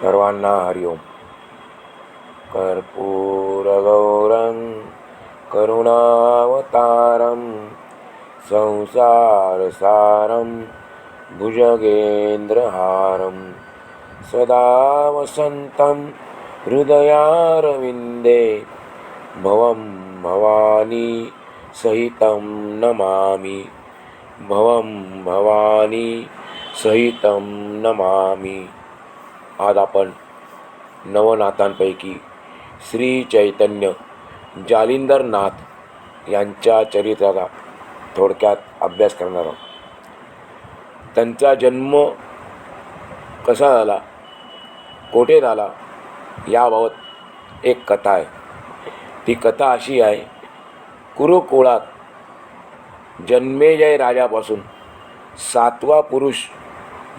सर्वांना हरिओम. कर्पूरगौरं करुणावतारं संसारसारं भुजगेन्द्रहारं सदा वसन्तं हृदयारविन्दे भवं भवानी सहितं नमामि. भवं भवानी सहितं नमामि. आज आपण नवनाथांपैकी श्री चैतन्य जालिंदरनाथ यांच्या चरित्राचा थोडक्यात अभ्यास करणार आहोत. त्यांचा जन्म कसा झाला, कोठे झाला याबाबत एक कथा आहे. ती कथा अशी आहे, कुरुकुळात जन्मेजय राजापासून 7वा पुरुष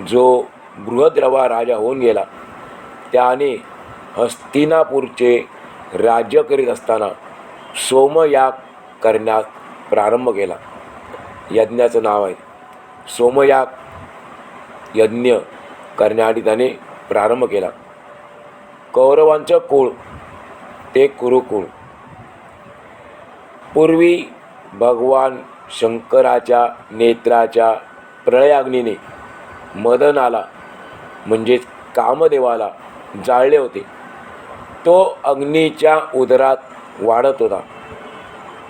जो बृहद्रवा राजा होऊन गेला, त्याने हस्तिनापूरचे राज्य करीत असताना सोमयाग करण्यास प्रारंभ केला. यज्ञाचं नाव आहे सोमयाग. यज्ञ करण्याआधी त्याने प्रारंभ केला. कौरवांचं कुळ ते कुरुकुळ. पूर्वी भगवान शंकराच्या नेत्राच्या प्रळयाग्नीने मदनाला म्हणजेच कामदेवाला जाळले होते. तो अग्नीच्या उदरात वाढत होता.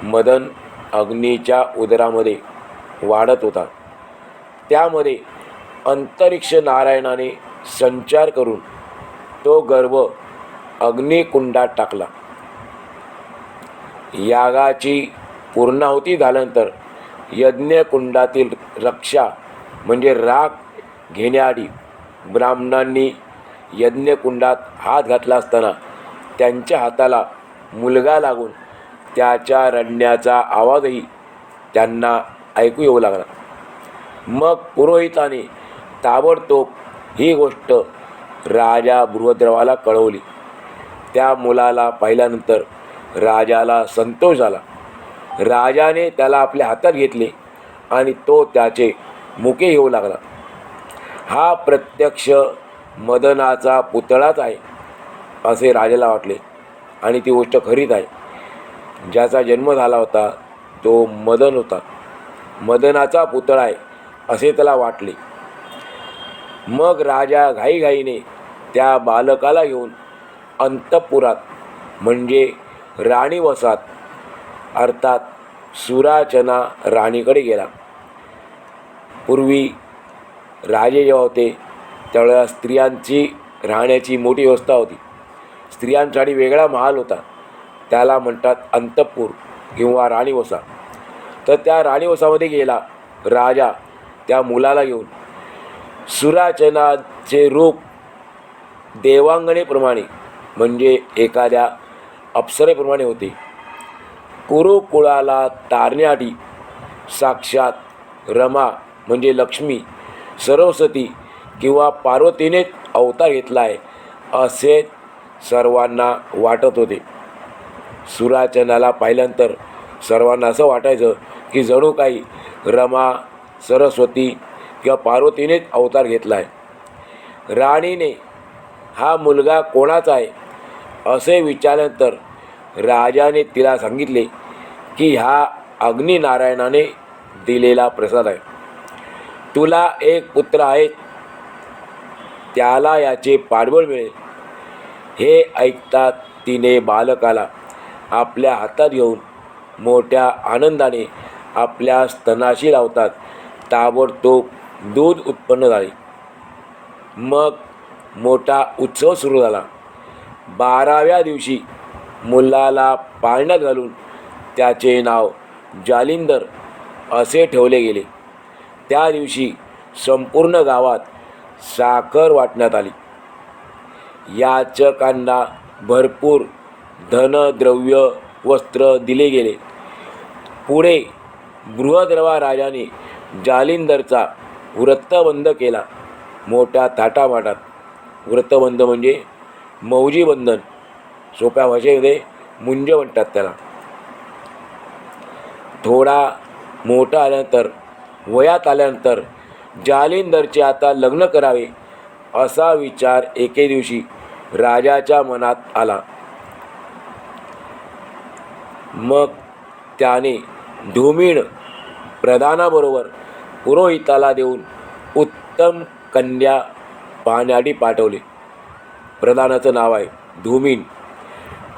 मदन अग्नीच्या उदरामध्ये वाढत होता. त्यामध्ये अंतरिक्ष नारायणाने संचार करून तो गर्भ अग्निकुंडात टाकला. यागाची पूर्णाहुती झाल्यानंतर यज्ञकुंडातील रक्षा म्हणजे राख घेण्याआधी ब्राह्मणांनी यज्ञकुंडात हात घातला असताना त्यांच्या हाताला मुलगा लागून त्याच्या रडण्याचा आवाजही त्यांना ऐकू येऊ लागला. मग पुरोहिताने ताबडतोब ही गोष्ट राजा बृहद्रवाला कळवली. त्या मुलाला पाहिल्यानंतर राजाला संतोष झाला. राजाने त्याला आपल्या हातात घेतले आणि तो त्याचे मुके येऊ लागला. हा प्रत्यक्ष मदनाचा पुतळाच आहे असे राजाला वाटले आणि ती गोष्ट खरीच आहे. ज्याचा जन्म झाला होता तो मदन होता. मदनाचा पुतळा आहे असे त्याला वाटले. मग राजा घाईघाईने त्या बालकाला घेऊन अंतःपुरात म्हणजे राणीवसात अर्थात सुराचना राणीकडे गेला. पूर्वी राजे जेव्हा होते त्यावेळेला स्त्रियांची राहण्याची मोठी व्यवस्था होती. स्त्रियांसाठी वेगळा महाल होता, त्याला म्हणतात अंतःपूर किंवा राणीवसा. तर त्या राणीवसामध्ये गेला राजा त्या मुलाला घेऊन. सुराचनाचे रूप देवांगनेप्रमाणे म्हणजे एखाद्या अप्सरेप्रमाणे होते. कुरुकुळाला तारण्याआधी साक्षात रमा म्हणजे लक्ष्मी, सरस्वती किंवा पार्वतीनेच अवतार घेतला आहे असे सर्वांना वाटत होते. सुराचनाला पाहिल्यानंतर सर्वांना असं वाटायचं की जणू काही रमा, सरस्वती किंवा पार्वतीनेच अवतार घेतला आहे. राणीने हा मुलगा कोणाचा आहे असे विचारल्यानंतर राजाने तिला सांगितले की हा अग्निनारायणाने दिलेला प्रसाद आहे. तुला एक पुत्र आहे, त्याला याचे पाठबळ मिळेल. हे ऐकतात तिने बालकाला आपल्या हातात घेऊन मोठ्या आनंदाने आपल्या स्तनाशी लावतात. ताबडतोब दूध उत्पन्न झाले. मग मोठा उत्सव सुरू झाला. 12व्या दिवशी मुलाला पाळण्यात घालून त्याचे नाव जालिंदर असे ठेवले गेले. त्या दिवशी संपूर्ण गावात साखर वाटण्यात आली. याचकांना भरपूर धनद्रव्य वस्त्र दिले गेले. पुढे बृहद्रवा राजाने जालिंदरचा व्रतबंध केला मोठ्या थाटामाटात. व्रतबंध म्हणजे मौजी बंधन, सोप्या भाषेमध्ये मुंज म्हणतात त्याला. थोडा मोठा आल्यानंतर, वयात आल्यानंतर जालिंदरचे आता लग्न करावे असा विचार एके दिवशी राजाच्या मनात आला. मग त्याने धूमिळ प्रधानाबरोबर पुरोहिताला देऊन उत्तम कन्या पाहण्यासाठी पाठवले. प्रधानाचं नाव आहे धूमिळ.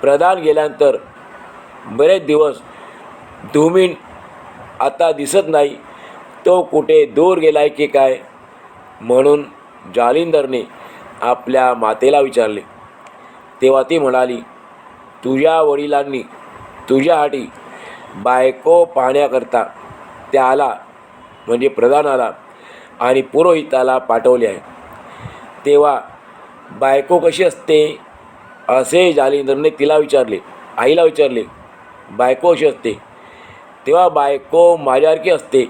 प्रधान गेल्यानंतर बरेच दिवस धूमिळ आता दिसत नाही. तो कुठे दूर गेलाय की काय म्हणून जालिंदरने आपल्या मातेला विचारले. तेव्हा ती म्हणाली, तुझ्या वडिलांनी तुझ्यासाठी बायको पाहण्याकरता त्याला म्हणजे प्रधानाला आणि पुरोहिताला पाठवले आहे. तेव्हा बायको कशी असते असे जालिंदरने तिला विचारले, आईला विचारले. बायको कशी असते? तेव्हा बायको माझ्यासारखी असते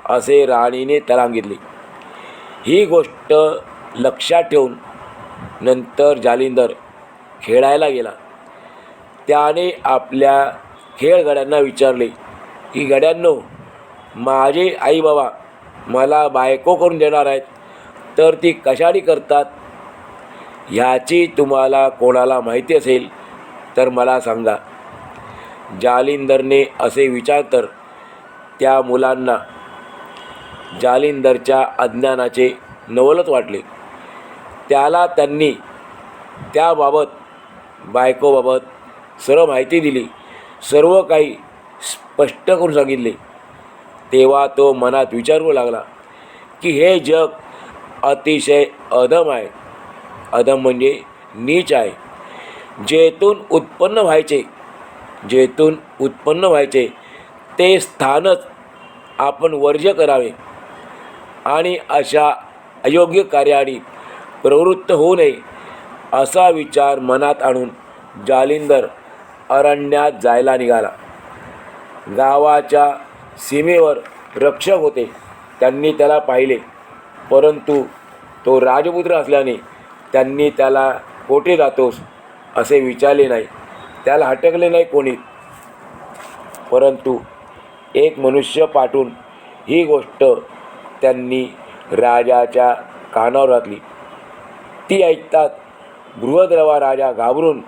असे राणीने त्याला सांगितले. ही गोष्ट लक्षात ठेवून नंतर जालिंदर खेळायला गेला. त्याने आपल्या खेळगड्यांना विचारले की गड्यांनो, माझे आई बाबा मला बायको करून देणार आहेत, तर ती कशासाठी करतात? ह्याची तुम्हाला कोणाला माहिती असेल तर मला सांगा. जालिंदरने असे विचार तर त्या मुलांना जालिंदरच्या अज्ञानाचे नवलच वाटले. त्याला त्यांनी त्याबाबत बायकोबाबत सर्व माहिती दिली, सर्व काही स्पष्ट करून सांगितले. तेव्हा तो मनात विचारू लागला की हे जग अतिशय अधम आहे. अधम म्हणजे नीच आहे. जेथून उत्पन्न व्हायचे ते स्थानच आपण वर्ज्य करावे आणि अशा अयोग्य कार्याने प्रवृत्त होऊ नये असा विचार मनात आणून जालिंदर अरण्यात जायला निघाला. गावाच्या सीमेवर रक्षक होते. त्यांनी त्याला पाहिले, परंतु तो राजपुत्र असल्याने त्यांनी त्याला कोठे जातोस असे विचारले नाही. त्याला हटकले नाही कोणी. परंतु एक मनुष्य पाठवून ही गोष्ट त्यांनी राजाच्या कानावर घातली. ती ऐकताच बृहद्रवा राजा घाबरून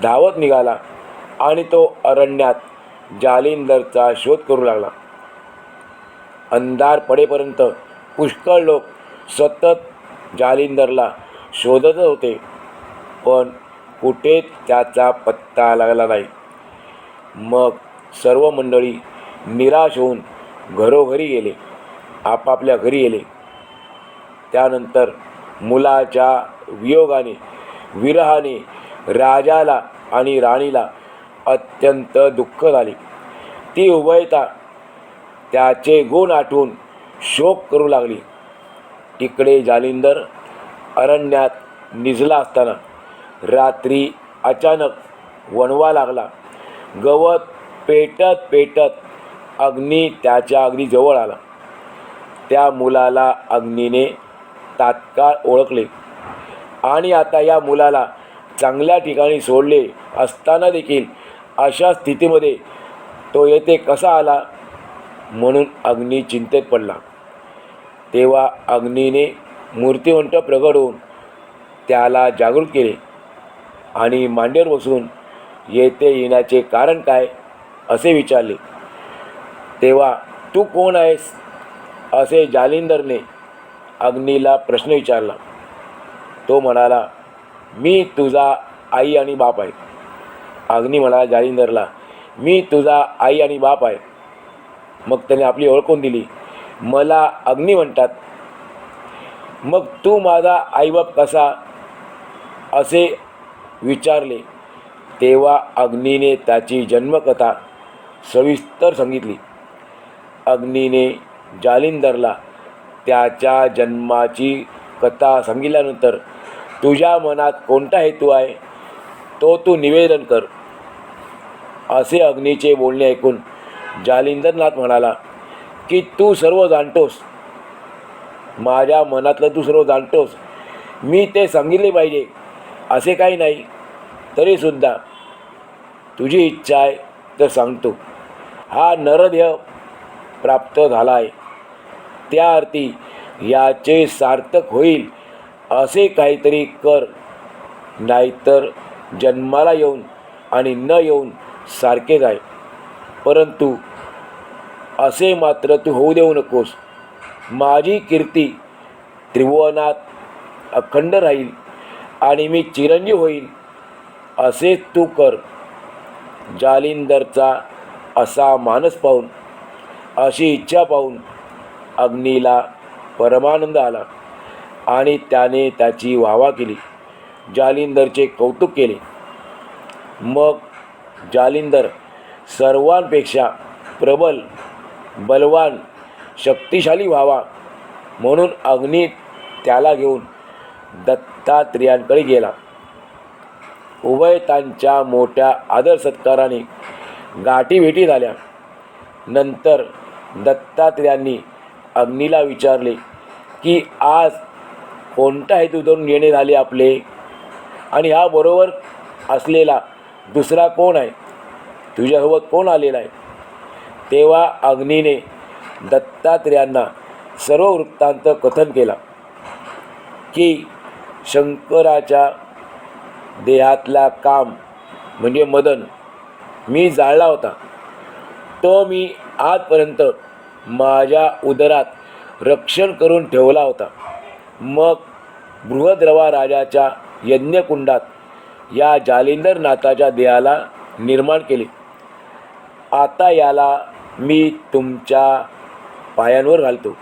धावत निघाला आणि तो अरण्यात जालिंदरचा शोध करू लागला. अंधार पडेपर्यंत पुष्कळ लोक सतत जालिंदरला शोधत होते, पण कुठेच त्याचा पत्ता लागला नाही. मग सर्व मंडळी निराश होऊन घरोघरी गेले, आपापल्या घरी गेले. त्यानंतर मुलाच्या विरहाने राजाला आणि राणीला अत्यंत दुःख झाले. ती उभयता त्याचे गुण आठवून शोक करू लागली. इकडे जालिंदर अरण्यात निजला असताना रात्री अचानक वणवा लागला. गवत पेटत पेटत अग्नी त्याच्या अगदी जवळ आला. त्या मुलाला अग्नीने तात्काळ ओळखले आणि आता या मुलाला चांगल्या ठिकाणी सोडले असताना देखील अशा स्थितीमध्ये तो येथे कसा आला म्हणून अग्नी चिंतेत पडला. तेव्हा अग्नीने मूर्तिवंत प्रगट होऊन त्याला जागृत केले आणि मांडीवर बसून येथे येण्याचे कारण काय असे विचारले. तेव्हा तू कोण आहेस असे जालिंदरने अग्नीला प्रश्न विचारला. तो म्हणाला, मी तुझा आई आणि बाप आहे. अग्नी म्हणाला जालिंदरला, मी तुझा आई आणि बाप आहे. मग त्याने आपली ओळखून दिली. मला अग्नी म्हणतात. मग तू माझा आईबाप कसा असे विचारले. तेव्हा अग्नीने त्याची जन्मकथा सविस्तर सांगितली. अग्नीने जालिंदरला त्याच्या जन्माची कथा सांगितल्यानंतर तुझ्या मनात कोणता हेतू आहे तो तू निवेदन कर असे अग्नीचे बोलणे ऐकून जालिंदरनाथ म्हणाला की तू सर्व जाणतोस. माझ्या मनातलं तू सर्व जाणतोस. मी ते सांगितले पाहिजे असे काही नाही. तरीसुद्धा तुझी इच्छा आहे तर सांगतो. हा नरदेह प्राप्त झाला आहे, त्या अर्थी याचे सार्थक होईल असे काहीतरी कर, नाहीतर जन्माला येऊन आणि न येऊन सारखेच आहे. परंतु असे मात्र तू होऊ देऊ नकोस. माझी कीर्ती त्रिभुवनात अखंड राहील आणि मी चिरंजीव होईल, असेच तू कर. जालिंदरचा असा मानस पाहून, अशी इच्छा पाहून अग्नीला परमानंद आला आणि त्याने त्याची वाहवा केली, जालिंदरचे कौतुक केले. मग जालिंदर सर्वांपेक्षा प्रबल, बलवान, शक्तिशाली व्हावा म्हणून अग्नी त्याला घेऊन दत्तात्रेयांकडे गेला. उभयतांच्या मोठ्या आदर सत्काराने गाठीभेटी झाल्या. नंतर दत्तात्रेयांनी अग्नीला विचारले की आज कोणता हेतू धरून येणे झाले आपले, आणि हा बरोबर असलेला दुसरा कोण आहे, तुझ्यासोबत कोण आलेला आहे? तेव्हा अग्नीने दत्तात्रेयांना सर्व वृत्तांत कथन केला की शंकराच्या देहातला काम म्हणजे मदन मी जाळला होता. तो मी आजपर्यंत माझ्या उदरात रक्षण करून ठेवला होता. मग बृहद्रवा राजाच्या यज्ञकुंडात या जालिंदर नाथाच्या देहाला निर्माण केले. आता याला मी तुमच्या पायांवर घालतो.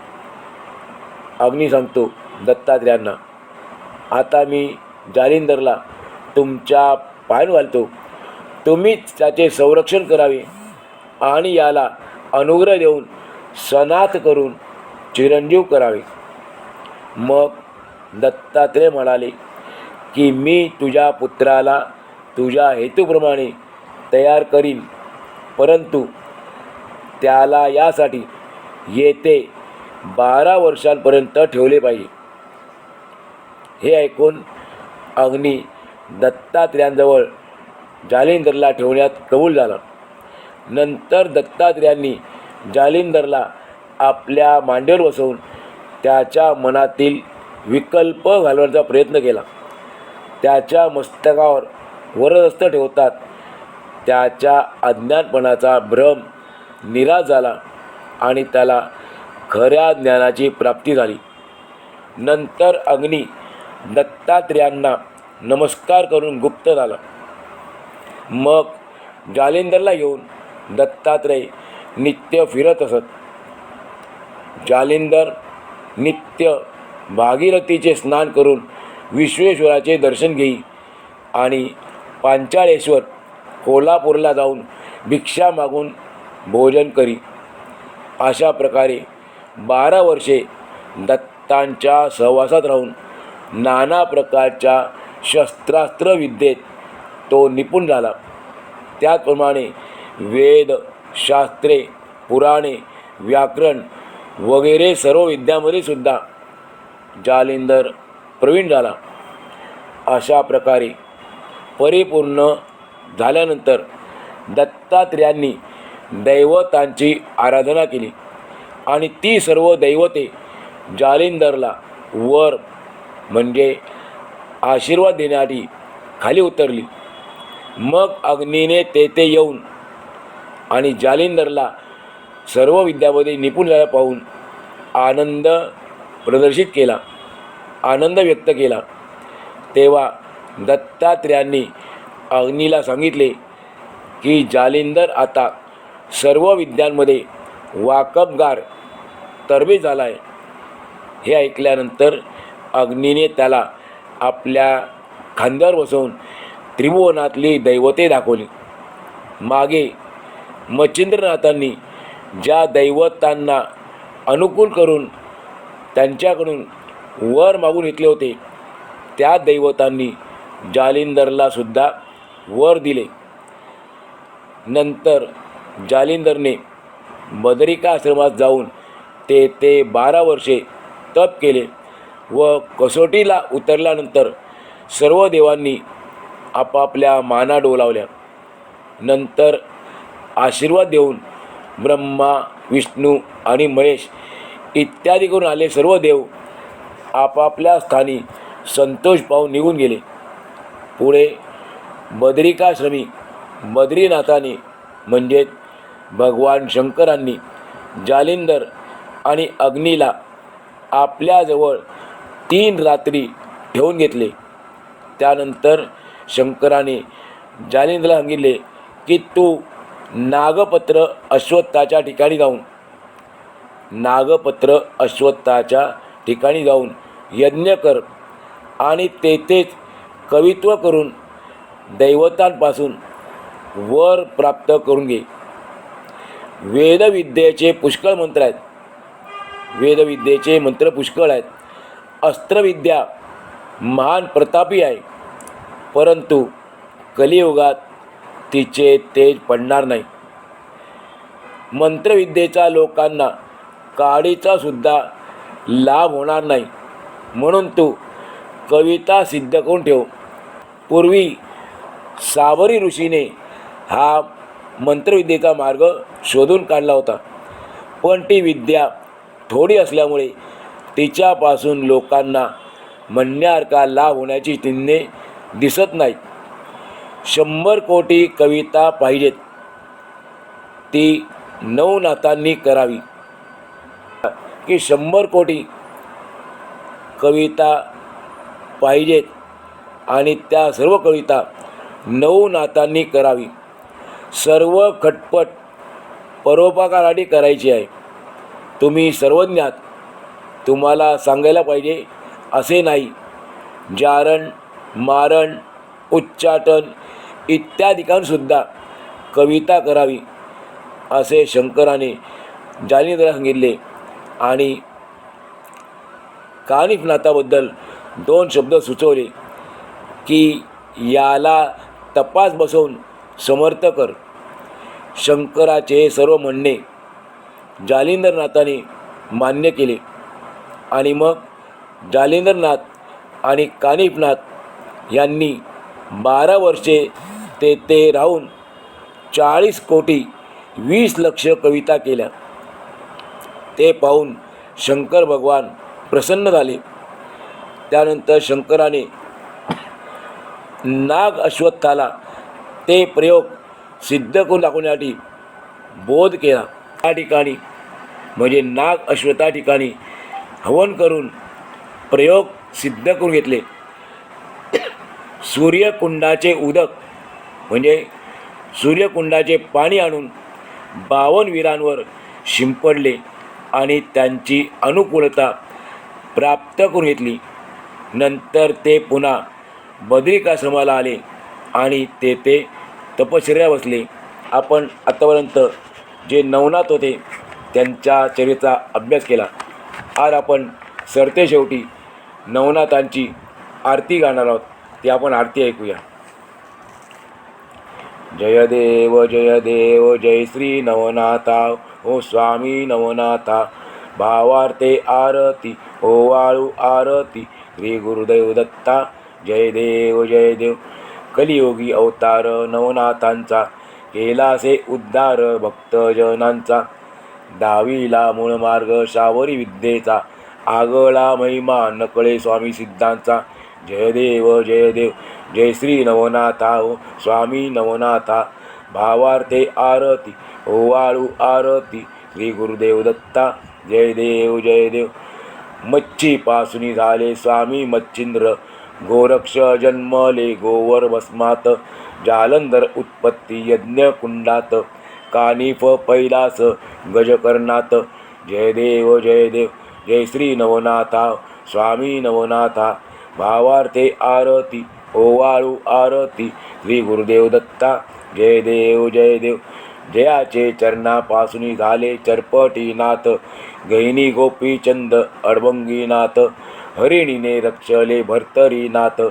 अग्नी सांगतो दत्तात्रेयांना, आता मी जालिंदरला तुमच्या पायांवर घालतो. तुम्हीच त्याचे संरक्षण करावे आणि याला अनुग्रह देऊन सनाथ करून चिरंजीव करावे. मग दत्तात्रेय म्हणाले की मी तुझ्या पुत्राला तुझ्या हेतूप्रमाणे तयार करीन, परंतु त्याला यासाठी येते 12 वर्षांपर्यंत ठेवले पाहिजे. हे ऐकून अग्नी दत्तात्रेयांजवळ जालिंदरला ठेवण्यात कबूल झाला. नंतर दत्तात्रेयांनी जालिंदरला आपल्या मांडीवर बसवून त्याच्या मनातील विकल्प घालवण्याचा प्रयत्न केला. त्याच्या मस्तकावर वरदहस्त ठेवतात त्याच्या अज्ञानपणाचा भ्रम निराश झाला आणि त्याला खऱ्या ज्ञानाची प्राप्ती झाली. नंतर अग्नी दत्तात्रेयांना नमस्कार करून गुप्त झाला. मग जालिंदरला घेऊन दत्तात्रेय नित्य फिरत असत. जालिंदर नित्य भागीरथीचे स्नान करून विश्वेश्वराचे दर्शन घेई आणि पांचाळेश्वर कोल्हापूरला जाऊन भिक्षा मागून भोजन करी. अशा प्रकारे 12 वर्षे दत्तांच्या सहवासात राहून नाना प्रकारच्या शस्त्रास्त्र विद्येत तो निपुण झाला. त्याचप्रमाणे वेद, शास्त्रे, पुराणे, व्याकरण वगैरे सर्व विद्यामध्ये सुद्धा जालिंदर प्रवीण झाला. अशा प्रकारे परिपूर्ण झाल्यानंतर दत्तात्रेयांनी दैवतांची आराधना केली आणि ती सर्व दैवते जालिंदरला वर म्हणजे आशीर्वाद देण्यासाठी खाली उतरली. मग अग्नीने तेथे येऊन आणि जालिंदरला सर्व विद्यामध्ये निपुण झाला पाहून आनंद प्रदर्शित केला, आनंद व्यक्त केला. तेव्हा दत्तात्रेयांनी अग्नीला सांगितले की जालिंदर आता सर्व विद्यांमध्ये वाकबगार तरबेज झाला आहे. हे ऐकल्यानंतर अग्नीने त्याला आपल्या खांद्यावर बसवून त्रिभुवनातली दैवते दाखवली. मागे मच्छिंद्रनाथांनी ज्या दैवतांना अनुकूल करून त्यांच्याकडून वर मागून घेतले होते त्या दैवतांनी जालिंदरला सुद्धा वर दिले. नंतर जालिंदरने बदरिका आश्रमात जाऊन ते 12 वर्षे तप केले व कसोटीला उतरल्यानंतर सर्व देवांनी आपापल्या माना डोलावल्या. नंतर आशीर्वाद देऊन ब्रह्मा, विष्णू आणि महेश इत्यादी करून आले सर्व देव आपापल्या स्थानी संतोष पाहून निघून गेले. पुढे बदरिकाश्रमी बद्रीनाथाने म्हणजे भगवान शंकरांनी जालिंदर आणि अग्नीला आपल्याजवळ 3 रात्री ठेवून घेतले. त्यानंतर शंकराने जालिंदरला सांगितले की तू नागपत्र अश्वत्थाच्या ठिकाणी जाऊन यज्ञ कर आणि तेथेच कवित्व करून दैवतांपासून वर प्राप्त करून घे. वेदविद्येचे मंत्र पुष्कळ आहेत. अस्त्रविद्या महान प्रतापी आहे, परंतु कलियुगात तिचे तेज पडणार नाही. मंत्रविद्येचा लोकांना काडीचा सुद्धा लाभ होणार नाही, म्हणून तू कविता सिद्ध करून ठेव. पूर्वी सावरी ऋषीने हा मंत्रविद्येचा मार्ग शोधून काढला होता, पण ती विद्या थोडी असल्यामुळे तिच्यापासून लोकांना म्हणण्यासारखा लाभ होण्याची चिन्हे दिसत नाहीत. 100 कोटी कविता पाहिजेत, ती नवनाथांनी करावी. की 100 कोटी कविता पाहिजेत आणि त्या सर्व कविता नवनाथांनी करावी. सर्व खटपट परोपकारासाठी करायची आहे. तुम्ही सर्वज्ञात, तुम्हाला सांगायला पाहिजे असे नाही. जारण, मारण, उच्चाटन इत्यादिकांसुद्धा कविता करावी असे शंकराने जालिंदरला सांगितले. आणि कानिफनाथाबद्दल 2 शब्द सुचवले की याला तपास बसवून समर्थ कर. शंकराचे सर्व म्हणणे जालिंदरनाथाने मान्य केले आणि मग जालिंदरनाथ आणि कानिफनाथ यांनी 12 वर्षे तेथे राहून 40 कोटी 20 लक्ष कविता केल्या. ते पाहून शंकर भगवान प्रसन्न झाले. त्यानंतर शंकराने नाग अश्वत्थाला ते प्रयोग सिद्ध करून दाखवण्यासाठी बोध केला. त्या ठिकाणी म्हणजे नाग अश्वत्था ठिकाणी हवन करून प्रयोग सिद्ध करून घेतले. सूर्यकुंडाचे उदक म्हणजे सूर्यकुंडाचे पाणी आणून 52 वीरांवर शिंपडले आणि त्यांची अनुकूलता प्राप्त करून घेतली. नंतर ते पुन्हा बद्रिकाश्रमाला आले आणि तेथे तपश्चर्या बसले. आपण आतापर्यंत जे नवनाथ होते त्यांच्या चरित्राचा अभ्यास केला. आज आपण सरते शेवटी नवनाथांची आरती गाणार आहोत. ती आपण आरती ऐकूया. जय देव जय देव जय श्री नवनाथा ओ स्वामी नवनाथा. भावार्थे आरती ओवाळू आरती श्री गुरुदेव दत्ता. जय देव जय देव. कलियोगी अवतार नवनाथांचा केलासे उद्धार भक्तजनांचा. दावीला मूळ मार्ग शावरी विद्येचा आगळा महिमा नकळे स्वामी सिद्धांचा. जय देव जय देव जय श्री नवनाथा ओ स्वामी नवनाथा. भावार्थे आरती ओवाळू आरती श्री गुरुदेव दत्ता. जय देव जय देव. मच्छीपासून झाले स्वामी मच्छिंद्र. गोरक्ष जन्मले गोवर भस्मात. जालंधर उत्पत्ती यज्ञ कुंडात. कानिफ पैलास गजकर्णात. जय देव जय देव जय श्री नवनाथा स्वामी नवनाथा. भावार्थे आरती ओवाळू आरती श्री गुरुदेव दत्ता. जय देव जय देव. जयाचे चरणापासून झाले चरपटीनाथ. गहिनी गोपीचंद अडबंगीनाथ. हरिणीने रक्षले भर्तरीनाथ.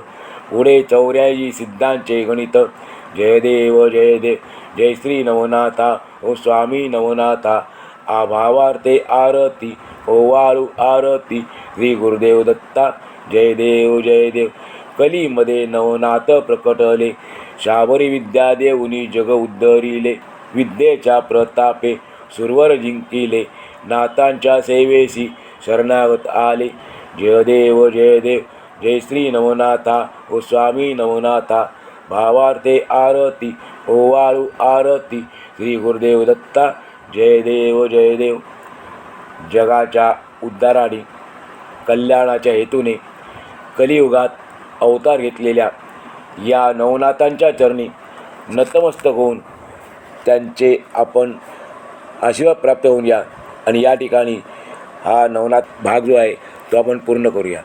पुढे 84 सिद्धांचे गणित. जय देव जय देव जय श्री नवनाथा ओ स्वामी नवनाथा. भावार्थे आरती ओवाळू आरती श्री गुरुदेव दत्ता. जय देव जय देव. कलीमध्ये नवनाथ प्रकटले. शाबरी विद्या देऊनी जग उद्धरिले. विद्येच्या प्रतापे सुरवर जिंकिले. नाथांच्या सेवेसी शरणागत आले. जय देव जय देव जय श्री नवनाथा ओ स्वामी नवनाथा. भावार्थे आरती ओवाळू आरती. श्री गुरुदेव दत्ता. जय देव जय देव. जगाच्या उद्धाराने कल्याणाच्या हेतूने कलियुगात अवतार घेतलेल्या या नवनाथांच्या चरणी नतमस्तक होऊन त्यांचे आपण आशीर्वाद प्राप्त होऊन या. आणि या ठिकाणी हा नवनाथ भाग जो आहे तो आपण पूर्ण करूया.